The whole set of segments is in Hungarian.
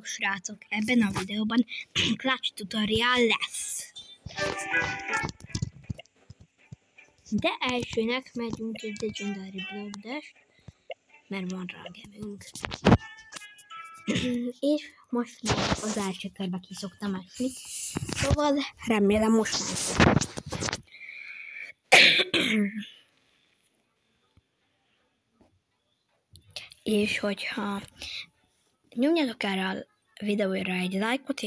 Srácok, ebben a videóban clutch tutorial lesz. De elsőnek megyünk egy Legendary Block Dash, mert van rá gemünk. És most már az első körbe ki szoktam esni. Szóval remélem most nem fog. És hogyha nyomjatok erre a videóra egy lájkot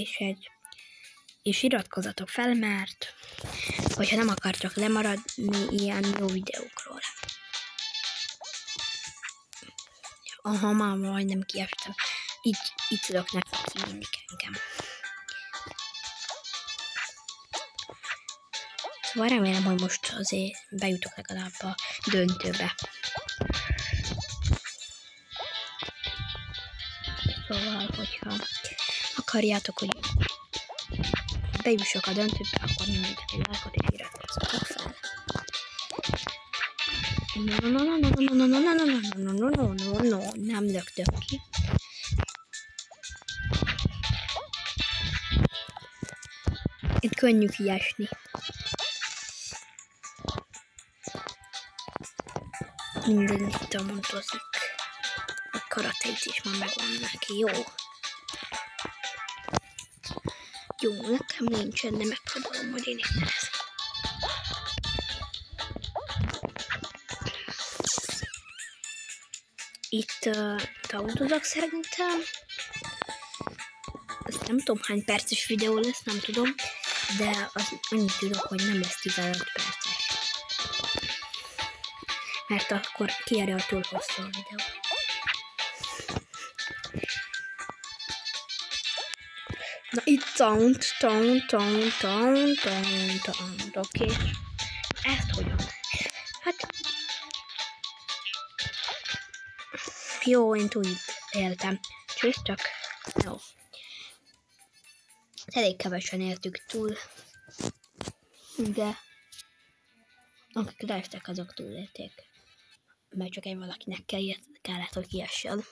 és iratkozzatok fel, mert hogyha nem akartok lemaradni ilyen jó videókról. Aha, már majdnem kiestem. Így tudok Netflixen engem. Szóval remélem, hogy most azért bejutok legalább a döntőbe. Szóval, hogyha akarjátok, hogy bejussak a döntőbe, akkor nyomjatok egy lájkot és iratkozzatok fel. Nem löktök ki. Itt könnyű kiesni. Minden itt mondozik. A karateit is már megvan neki, jó. Jó, nekem nincsen, de megpróbálom, hogy én is szerezem. Itt tauntozok szerintem. Ezt nem tudom hány perces videó lesz, nem tudom. De az annyit tudok, hogy nem lesz 15 perces. Mert akkor kiállja a túl hosszú a videó. Na itt taunt, oké. Ezt hogyan? Hát... Jó, én túl éltem. Csak jó. Elég kevesen éltük túl. De... akik leestek, azok túlélték. Mert csak egy valakinek kellett, hogy kiessen.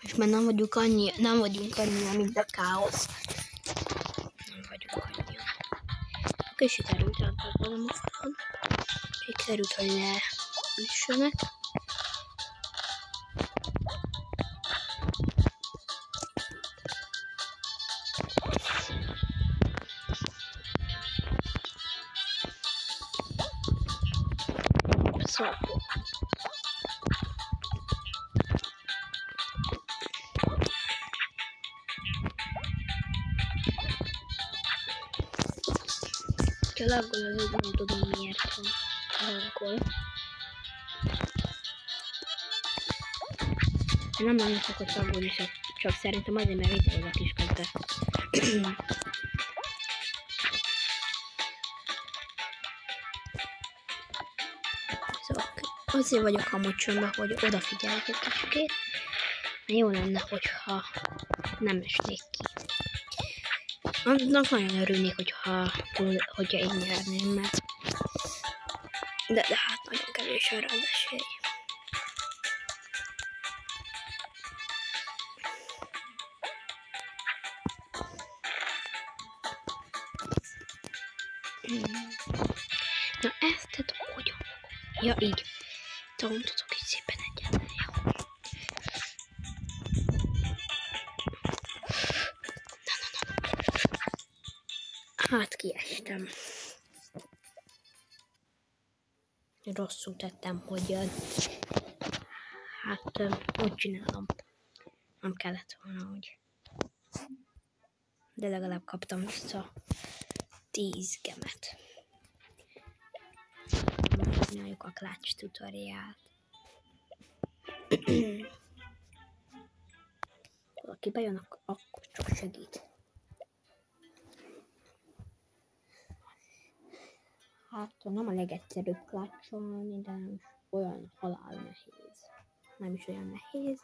És már nem vagyunk annyi, mint a káosz. Nem vagyunk annyi. Oké, sikerült eltartanom a falon. Sikerült, hogy ne üssenek. Szóval. Laggol az, hogy nem tudom miért van. Laggol. Nem lenne szokott laggolni, csak szerintem azért, mert videózak is közben. Szóval azért vagyok amúgy csöndben, hogy odafigyeljek egy kicsikét. Jó lenne, hogyha nem esnék ki. Annak nagyon örülnék, hogyha én nyerném, mert... De hát nagyon kevés arra az esély. Na ezt te hogyan fogom? Ja, így. Tauntotok így szépen egyetlen, jó. Hát kiestem. Rosszul tettem, hogy hát úgy csinálom. Nem kellett volna úgy. De legalább kaptam vissza 10 gemet. Most csináljuk a clutch tutoriált. Valaki bejön, akkor csak segít. Hát nem a legegyszerűbb clutcholni, de olyan halál nehéz. Nem is olyan nehéz.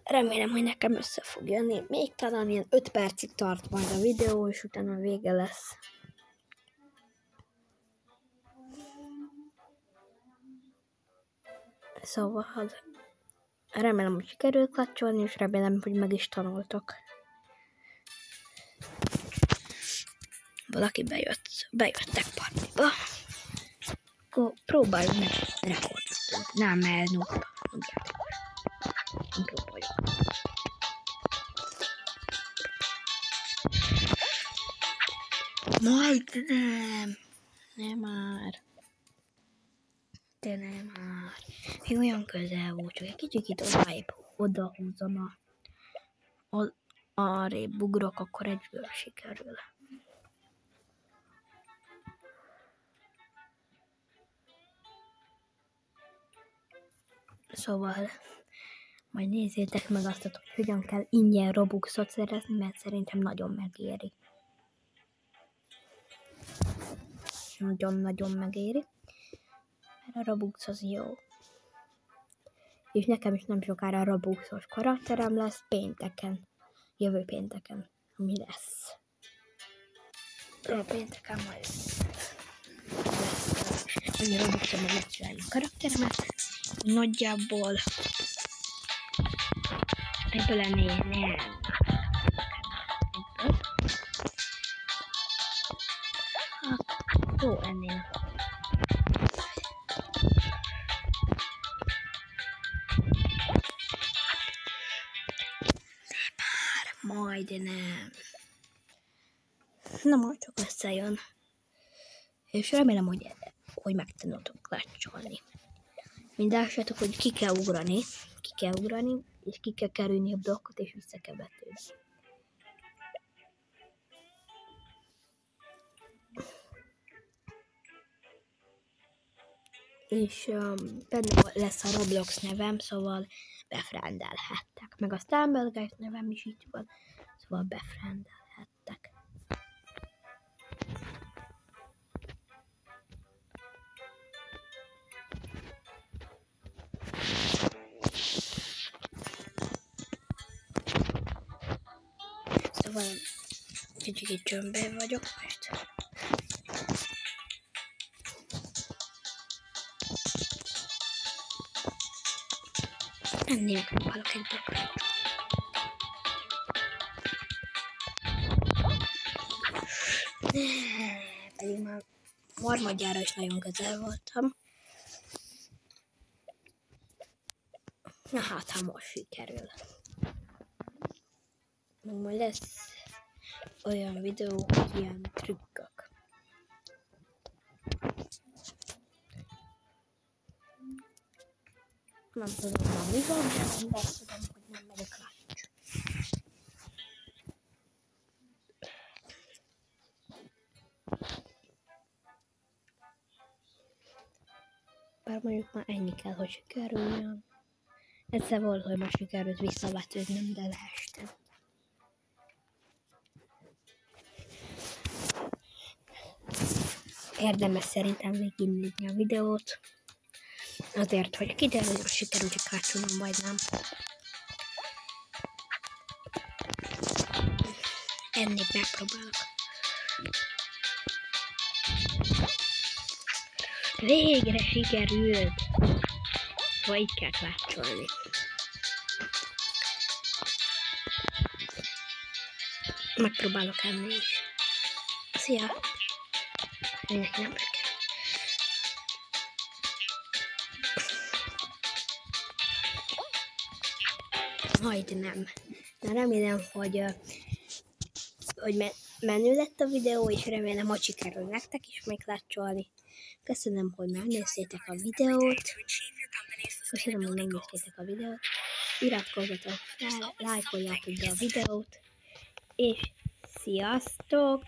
Remélem, hogy nekem össze fog jönni. Még talán ilyen 5 percig tart majd a videó, és utána vége lesz. Szóval remélem, hogy sikerült klatcsolni, és remélem, hogy meg is tanultok. Valaki bejöttek partiba. Akkor próbáljuk meg rekordot. Nem, mert tudjátok. Nem próbáljuk. Majdnem. Nem már. De nem már. Még olyan közel volt, csak egy kicsit odahúzom arrébb ugrok, akkor egyből sikerül. Szóval majd nézzétek meg azt, hogy hogyan kell ingyen Robuxot szerezni, mert szerintem nagyon megéri. Nagyon-nagyon megéri. Mert a Robux az jó. És nekem is nem sokára Robuxos karakterem lesz pénteken. Jövő pénteken. Mi lesz? A pénteken majd lesz. Annyi Robuxom, hogy megcsinálni a karakteremet. Nagyjából ebből lennél nem. Jó ennél. Majdnem. Na majd csak összejön. És remélem, hogy megtanultok klatcsolni. Mindássátok, hogy ki kell ugrani, és ki kell kerülni a blokkot, és vissza kell vetődni. És benne lesz a Roblox nevem, szóval befriendelhettek. Meg a Stumble Guys nevem is így van, szóval befriendelhettek. Szóval kicsit csömbben vagyok most. Ennél megpróbálok egy blokkot. Pedig már harmadjára is nagyon közel voltam. Na hát, ha most sikerül. Majd lesz olyan videó, hogy ilyen trükkök. Nem tudom, ma mi van, de azt tudom, hogy nem megyek rács. Bár mondjuk már ennyi kell, hogy sikerüljön. Egyszer volt, hogy most sikerült visszavetődnöm, de leestem. Érdemes szerintem végignézni a videót. Azért, hogy kiderül, hogy sikerült egy kártyónom, vagy nem. Ennél megpróbálok. Végre sikerült! Vagy így kell kártyolni. Megpróbálok enni is. Szia! Mindenki nem sikerült. Majdnem. De remélem, hogy menő lett a videó, és remélem, hogy sikerül nektek is megklatcsolni. Köszönöm, hogy megnéztétek a videót. Iratkozzatok fel, lájkoljátok be a videót, és sziasztok!